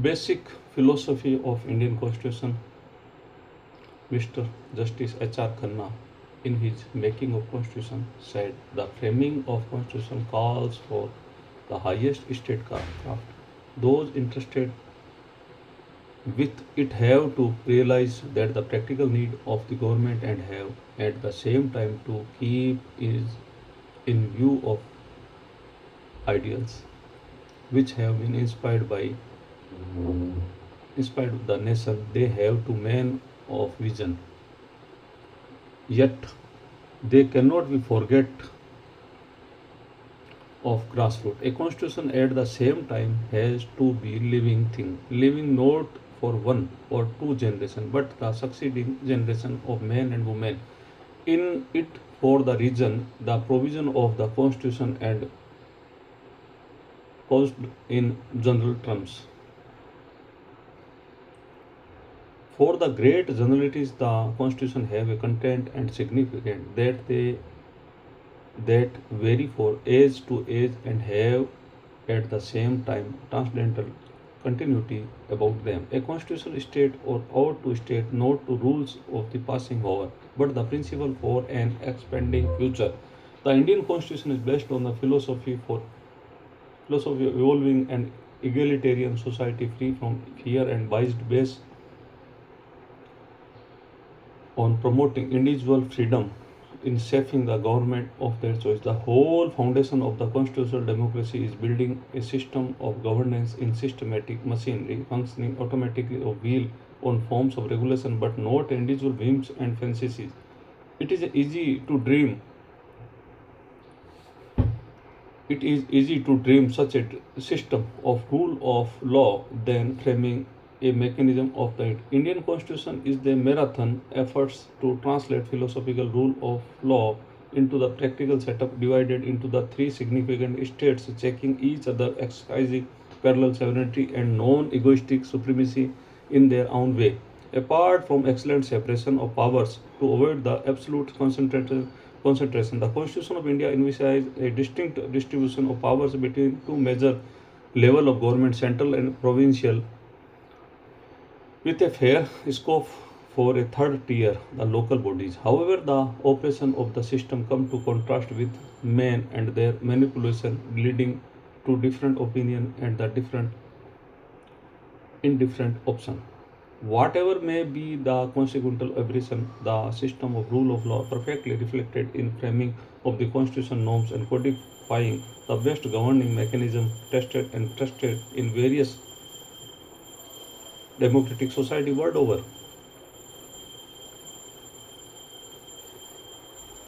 Basic philosophy of Indian Constitution. Mr. Justice H.R. Khanna, in his Making of Constitution, said the framing of Constitution calls for the highest statecraft. Those interested with it have to realize that the practical need of the government and have at the same time to keep is in view of ideals which have been inspired the nation. They have to men of vision, yet they cannot be forget of grassroots. A constitution at the same time has to be living thing, living not for one or two generation, but the succeeding generation of men and women. In it, for the reason, the provision of the constitution and caused in general terms. For the great generalities, the constitution have a content and significant that vary for age to age and have at the same time transcendental continuity about them. A constitution state or ought to state not to rules of the passing over, but the principle for an expanding future. The Indian constitution is based on the philosophy of evolving an egalitarian society free from fear and based on promoting individual freedom in shaping the government of their choice. The whole foundation of the constitutional democracy is building a system of governance in systematic machinery functioning automatically of wheel on forms of regulation but not individual whims and fantasies. It is easy to dream it is easy to dream such a system of rule of law than framing a mechanism of the Indian Constitution is the marathon efforts to translate philosophical rule of law into the practical setup divided into the three significant states checking each other exercising parallel sovereignty and non-egoistic supremacy in their own way. Apart from excellent separation of powers to avoid the absolute concentration, the Constitution of India envisages a distinct distribution of powers between two major levels of government, central and provincial, with a fair scope for a third tier, the local bodies. However, the operation of the system come to contrast with men and their manipulation, leading to different opinion and the different indifferent option. Whatever may be the consequential aberration, the system of rule of law perfectly reflected in framing of the constitution norms and codifying the best governing mechanism tested and trusted in various democratic society world over.